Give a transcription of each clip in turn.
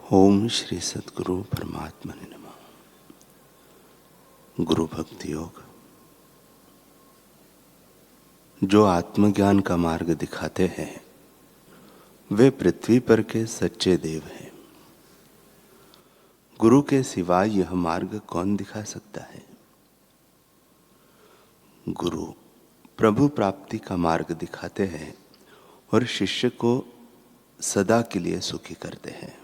ओम श्री सद्गुरु परमात्मने नमः। गुरु भक्ति योग जो आत्मज्ञान का मार्ग दिखाते हैं वे पृथ्वी पर के सच्चे देव हैं। गुरु के सिवा यह मार्ग कौन दिखा सकता है। गुरु प्रभु प्राप्ति का मार्ग दिखाते हैं और शिष्य को सदा के लिए सुखी करते हैं।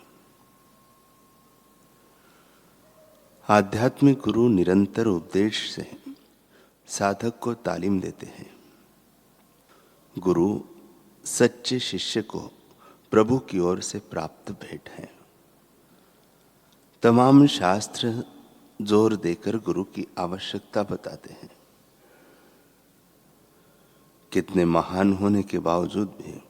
आध्यात्मिक गुरु निरंतर उपदेश से साधक को तालीम देते हैं। गुरु सच्चे शिष्य को प्रभु की ओर से प्राप्त भेंट है। तमाम शास्त्र जोर देकर गुरु की आवश्यकता बताते हैं। कितने महान होने के बावजूद भी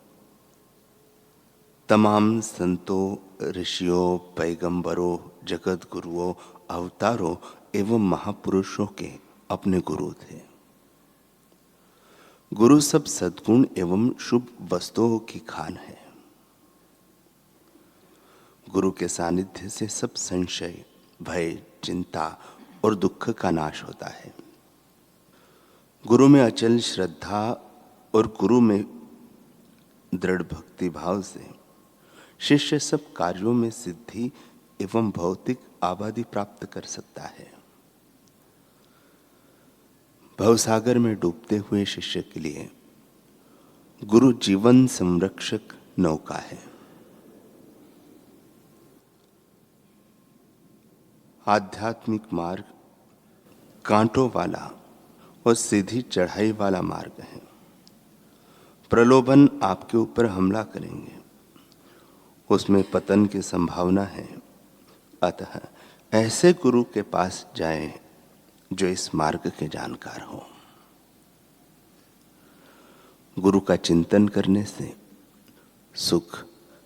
तमाम संतों, ऋषियों, पैगंबरों, जगत गुरुओं, अवतारों एवं महापुरुषों के अपने गुरु थे। गुरु सब सद्गुण एवं शुभ वस्तुओं की खान है। गुरु के सानिध्य से सब संशय, भय, चिंता और दुख का नाश होता है। गुरु में अचल श्रद्धा और गुरु में दृढ़ भक्ति भाव से शिष्य सब कार्यों में सिद्धि एवं भौतिक आबादी प्राप्त कर सकता है। भवसागर में डूबते हुए शिष्य के लिए गुरु जीवन संरक्षक नौका है। आध्यात्मिक मार्ग कांटों वाला और सीधी चढ़ाई वाला मार्ग है। प्रलोभन आपके ऊपर हमला करेंगे, उसमें पतन की संभावना है। अतः ऐसे गुरु के पास जाएं जो इस मार्ग के जानकार हो। गुरु का चिंतन करने से सुख,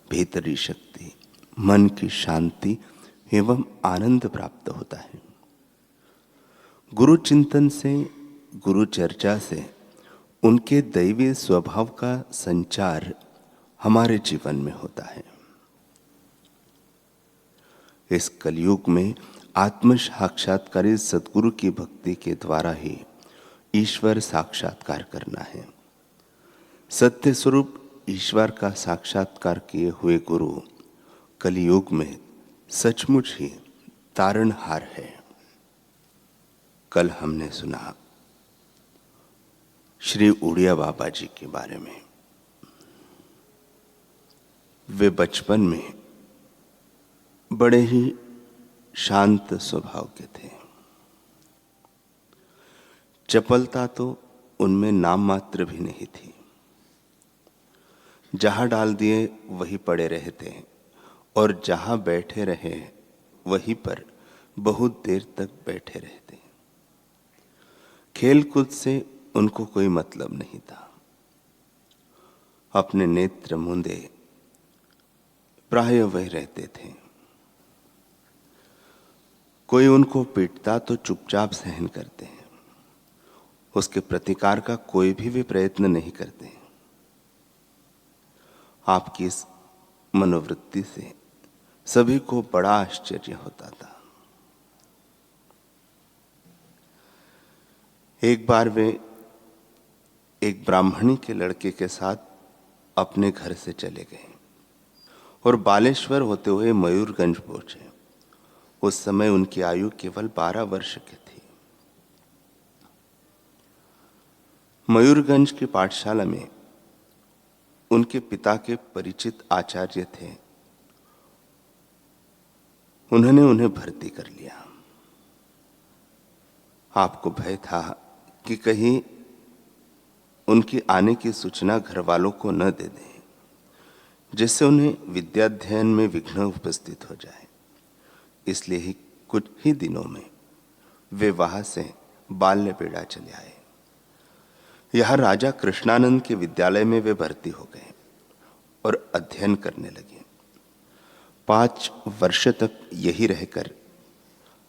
भीतरी शक्ति, मन की शांति एवं आनंद प्राप्त होता है। गुरु चिंतन से, गुरु चर्चा से उनके दैवी स्वभाव का संचार हमारे जीवन में होता है। इस कलयुग में आत्म साक्षात्कारी सद्गुरु की भक्ति के द्वारा ही ईश्वर साक्षात्कार करना है। सत्य स्वरूप ईश्वर का साक्षात्कार किए हुए गुरु कलयुग में सचमुच ही तारणहार है। कल हमने सुना श्री उड़िया बाबा जी के बारे में। वे बचपन में बड़े ही शांत स्वभाव के थे। चपलता तो उनमें नाम मात्र भी नहीं थी। जहां डाल दिए वहीं पड़े रहते और जहां बैठे रहे वहीं पर बहुत देर तक बैठे रहते। खेल कूद से उनको कोई मतलब नहीं था। अपने नेत्र मूंदे प्राय वह रहते थे। कोई उनको पीटता तो चुपचाप सहन करते हैं। उसके प्रतिकार का कोई भी वे प्रयत्न नहीं करते। आपकी इस मनोवृत्ति से सभी को बड़ा आश्चर्य होता था। एक बार वे एक ब्राह्मणी के लड़के के साथ अपने घर से चले गए और बालेश्वर होते हुए मयूरगंज पहुंचे। उस समय उनकी आयु केवल 12 वर्ष की थी। मयूरगंज की पाठशाला में उनके पिता के परिचित आचार्य थे। उन्होंने उन्हें भर्ती कर लिया। आपको भय था कि कहीं उनकी आने की सूचना घर वालों को न दे दें, जिससे उन्हें विद्याध्ययन में विघ्न उपस्थित हो जाए। इसलिए ही कुछ ही दिनों में वे वहां से बाल्यबेड़ा चले आए। यह राजा कृष्णानंद के विद्यालय में वे भर्ती हो गए और अध्ययन करने लगे। 5 वर्ष तक यही रहकर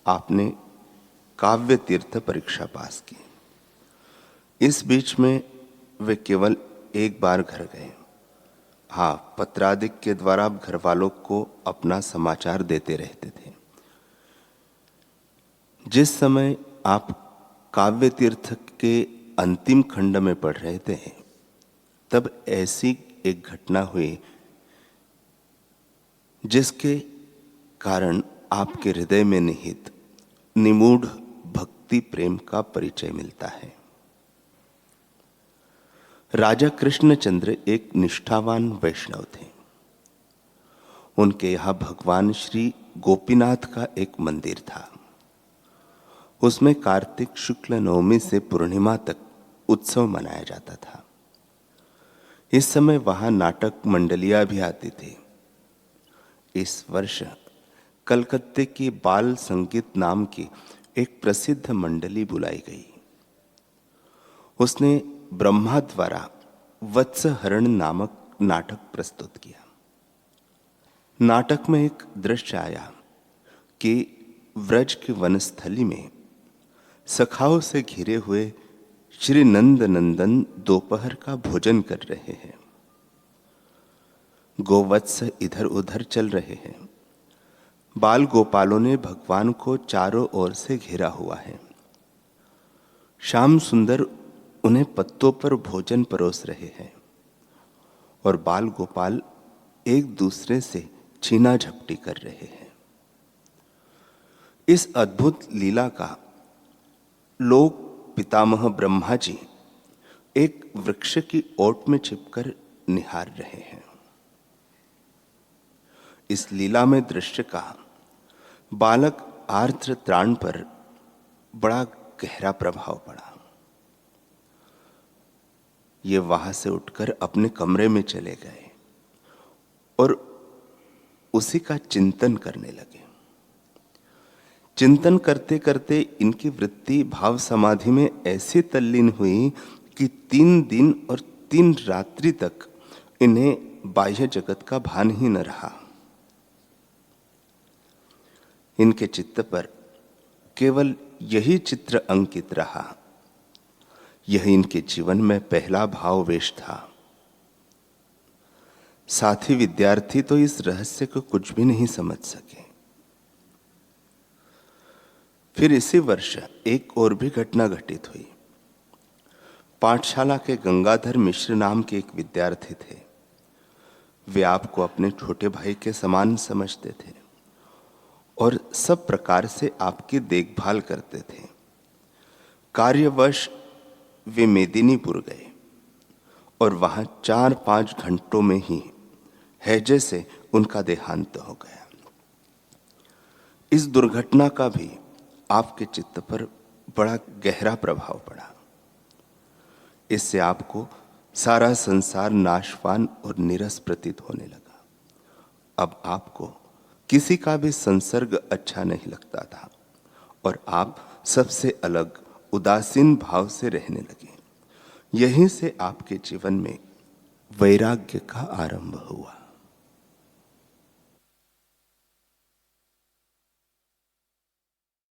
आपने काव्य तीर्थ परीक्षा पास की। इस बीच में वे केवल एक बार घर गए। हाँ, पत्रादिक के द्वारा आप घर वालों को अपना समाचार देते रहते थे। जिस समय आप काव्य तीर्थ के अंतिम खंड में पढ़ रहे थे, तब ऐसी एक घटना हुई जिसके कारण आपके हृदय में निहित निमूढ़ भक्ति प्रेम का परिचय मिलता है। राजा कृष्णचंद्र एक निष्ठावान वैष्णव थे। उनके यहां भगवान श्री गोपीनाथ का एक मंदिर था। उसमें कार्तिक शुक्ल नवमी से पूर्णिमा तक उत्सव मनाया जाता था। इस समय वहां नाटक मंडलियां भी आती थी। इस वर्ष कलकत्ते की बाल संगीत नाम की एक प्रसिद्ध मंडली बुलाई गई। उसने ब्रह्मा द्वारा वत्सहरण नामक नाटक प्रस्तुत किया। नाटक में एक दृश्य आया कि व्रज की वनस्थली में सखाओं से घिरे हुए श्री नंद नंदन दोपहर का भोजन कर रहे हैं। गोवत्स इधर उधर चल रहे हैं। बाल गोपालों ने भगवान को चारों ओर से घेरा हुआ है। श्याम सुंदर उन्हें पत्तों पर भोजन परोस रहे हैं और बाल गोपाल एक दूसरे से छीना झपटी कर रहे हैं। इस अद्भुत लीला का लोक पितामह ब्रह्मा जी एक वृक्ष की ओट में छिपकर निहार रहे हैं। इस लीला में दृश्य का बालक आर्द्र त्राण पर बड़ा गहरा प्रभाव पड़ा। ये वहां से उठकर अपने कमरे में चले गए और उसी का चिंतन करने लगे। चिंतन करते करते इनकी वृत्ति भाव समाधि में ऐसी तल्लीन हुई कि 3 दिन और 3 रात्रि तक इन्हें बाह्य जगत का भान ही न रहा। इनके चित्त पर केवल यही चित्र अंकित रहा। यह इनके जीवन में पहला भाववेश था। साथी विद्यार्थी तो इस रहस्य को कुछ भी नहीं समझ सके। फिर इसी वर्ष एक और भी घटना घटित हुई। पाठशाला के गंगाधर मिश्र नाम के एक विद्यार्थी थे। वे आपको अपने छोटे भाई के समान समझते थे और सब प्रकार से आपकी देखभाल करते थे। कार्यवश वे मेदिनीपुर गए और वहां 4-5 घंटों में ही हैजे से उनका देहांत हो गया। इस दुर्घटना का भी आपके चित्त पर बड़ा गहरा प्रभाव पड़ा। इससे आपको सारा संसार नाशवान और नीरस प्रतीत होने लगा। अब आपको किसी का भी संसर्ग अच्छा नहीं लगता था और आप सबसे अलग उदासीन भाव से रहने लगे। यहीं से आपके जीवन में वैराग्य का आरंभ हुआ।